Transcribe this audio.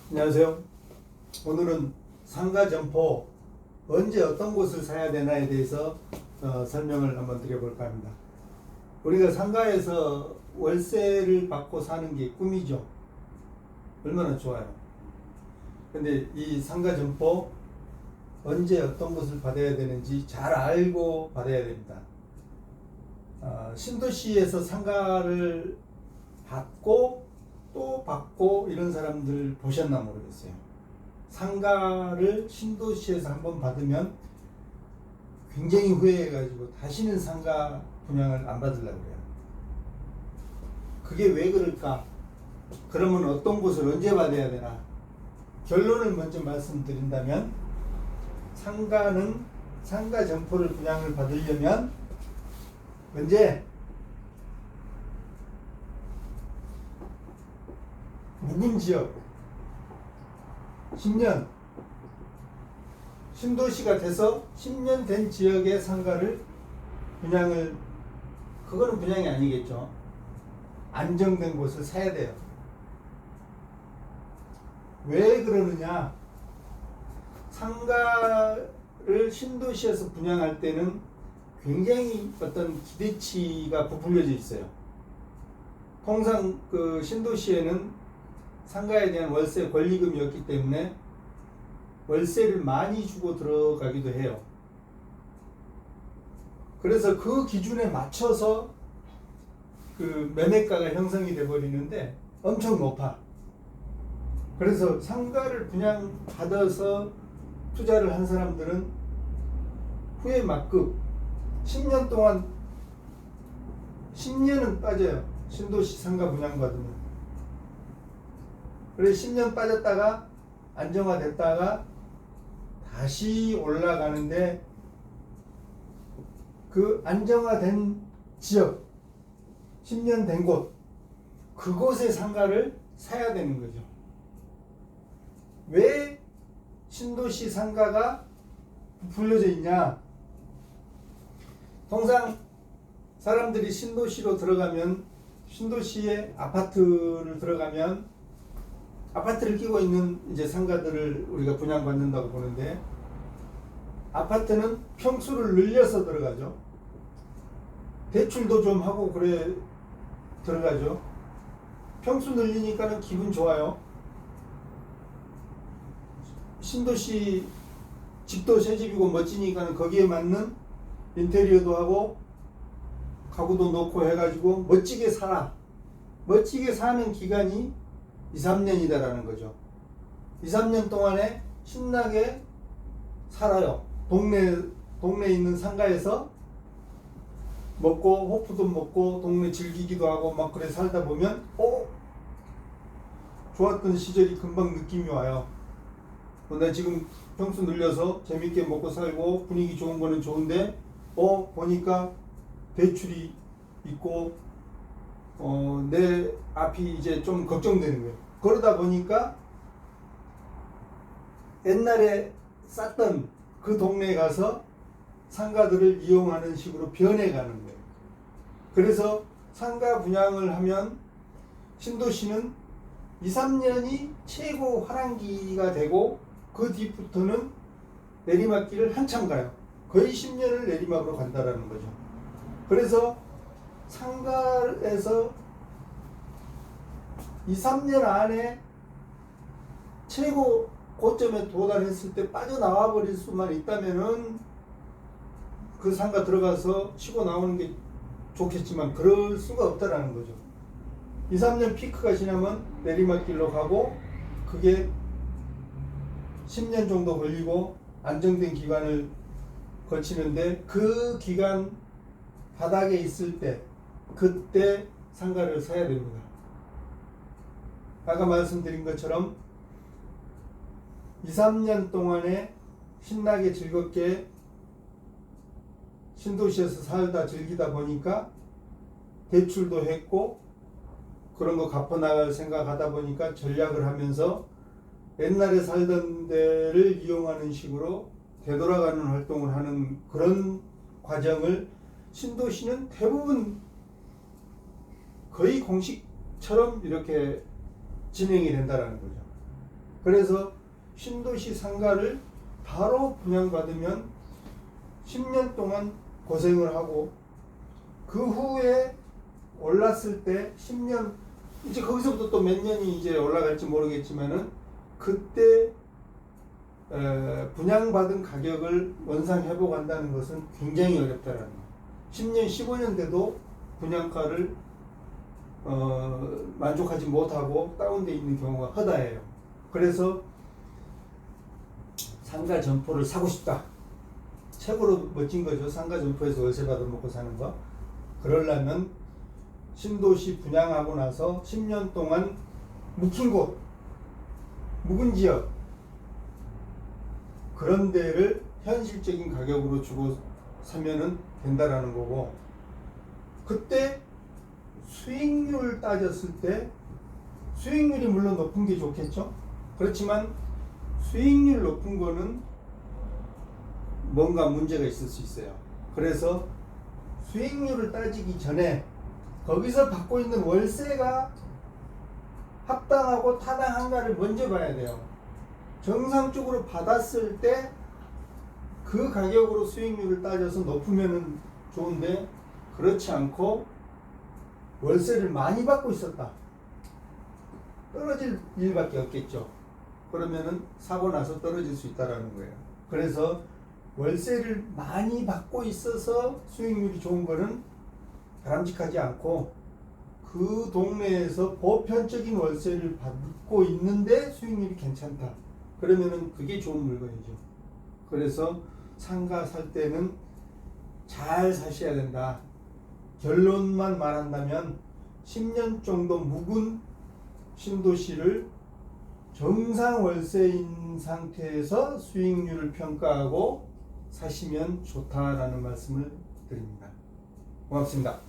안녕하세요. 오늘은 상가 점포 언제 어떤 곳을 사야 되나에 대해서 설명을 한번 드려볼까 합니다. 우리가 상가에서 월세를 받고 사는 게 꿈이죠. 얼마나 좋아요. 근데 이 상가 점포 언제 어떤 곳을 받아야 되는지 잘 알고 받아야 됩니다. 신도시에서 상가를 받고 또 받고 이런 사람들 보셨나 모르겠어요. 상가를 신도시에서 한번 받으면 굉장히 후회해가지고 다시는 상가 분양을 안 받으려고 해요. 그게 왜 그럴까? 그러면 어떤 곳을 언제 받아야 되나? 결론을 먼저 말씀드린다면 상가는 상가 점포를 분양을 받으려면 언제? 묵은 지역 10년 신도시가 돼서 10년 된 지역의 상가를 분양을, 그거는 분양이 아니겠죠. 안정된 곳을 사야 돼요. 왜 그러느냐? 상가를 신도시에서 분양할 때는 굉장히 어떤 기대치가 부풀려져 있어요. 통상 그 신도시에는 상가에 대한 월세 권리금이 없기 때문에 월세를 많이 주고 들어가기도 해요. 그래서 그 기준에 맞춰서 그 매매가가 형성이 돼 버리는데 엄청 높아. 그래서 상가를 분양받아서 투자를 한 사람들은 후회 막급 10년 동안 10년은 빠져요. 신도시 상가 분양받으면. 그래서 10년 빠졌다가 안정화됐다가 다시 올라가는데 그 안정화된 지역 10년 된 곳 그곳의 상가를 사야 되는 거죠. 왜 신도시 상가가 부풀려져 있냐? 통상 사람들이 신도시로 들어가면, 신도시에 아파트를 들어가면 아파트를 끼고 있는 이제 상가들을 우리가 분양받는다고 보는데, 아파트는 평수를 늘려서 들어가죠. 대출도 좀 하고 그래 들어가죠. 평수 늘리니까는 기분 좋아요. 신도시 집도 새 집이고 멋지니까는 거기에 맞는 인테리어도 하고 가구도 넣고 해가지고 멋지게 살아. 멋지게 사는 기간이 2, 3년이다라는 거죠. 2, 3년 동안에 신나게 살아요. 동네에 있는 상가에서 먹고 호프도 먹고 동네 즐기기도 하고 막 그래 살다 보면 좋았던 시절이 금방 느낌이 와요. 나 지금 평수 늘려서 재밌게 먹고 살고 분위기 좋은 거는 좋은데 보니까 대출이 있고 내 앞이 이제 좀 걱정되는 거예요. 그러다 보니까 옛날에 쌌던 그 동네에 가서 상가들을 이용하는 식으로 변해가는 거예요. 그래서 상가 분양을 하면 신도시는 2, 3년이 최고 화랑기가 되고 그 뒤부터는 내리막길을 한참 가요. 거의 10년을 내리막으로 간다라는 거죠. 그래서 상가에서 2, 3년 안에 최고 고점에 도달했을 때 빠져나와 버릴 수만 있다면은 그 상가 들어가서 쉬고 나오는 게 좋겠지만 그럴 수가 없다라는 거죠. 2, 3년 피크가 지나면 내리막길로 가고 그게 10년 정도 걸리고 안정된 기간을 거치는데 그 기간 바닥에 있을 때 그때 상가를 사야 됩니다. 아까 말씀드린 것처럼 2, 3년 동안에 신나게 즐겁게 신도시에서 살다 즐기다 보니까 대출도 했고 그런 거 갚아나갈 생각하다 보니까 전략을 하면서 옛날에 살던 데를 이용하는 식으로 되돌아가는 활동을 하는 그런 과정을 신도시는 대부분 거의 공식처럼 이렇게 진행이 된다라는 거죠. 그래서 신도시 상가를 바로 분양받으면 10년 동안 고생을 하고 그 후에 올랐을 때 10년 이제 거기서부터 또 몇 년이 이제 올라갈지 모르겠지만은 그때 분양받은 가격을 원상 회복한다는 것은 굉장히 어렵다라는 거예요. 10년, 15년 돼도 분양가를 만족하지 못하고 다운돼 있는 경우가 허다해요. 그래서 상가 점포를 사고 싶다. 최고로 멋진 거죠. 상가 점포에서 월세 받아 먹고 사는 거. 그러려면 신도시 분양하고 나서 10년 동안 묵힌 곳, 묵은 지역 그런 데를 현실적인 가격으로 주고 사면은 된다라는 거고, 그때 수익률을 따졌을 때 수익률이 물론 높은 게 좋겠죠. 그렇지만 수익률 높은 거는 뭔가 문제가 있을 수 있어요. 그래서 수익률을 따지기 전에 거기서 받고 있는 월세가 합당하고 타당한가를 먼저 봐야 돼요. 정상적으로 받았을 때 그 가격으로 수익률을 따져서 높으면 좋은데, 그렇지 않고 월세를 많이 받고 있었다. 떨어질 일밖에 없겠죠. 그러면은 사고 나서 떨어질 수 있다라는 거예요. 그래서 월세를 많이 받고 있어서 수익률이 좋은 거는 바람직하지 않고, 그 동네에서 보편적인 월세를 받고 있는데 수익률이 괜찮다. 그러면은 그게 좋은 물건이죠. 그래서 상가 살 때는 잘 사셔야 된다. 결론만 말한다면 10년 정도 묵은 신도시를 정상 월세인 상태에서 수익률을 평가하고 사시면 좋다라는 말씀을 드립니다. 고맙습니다.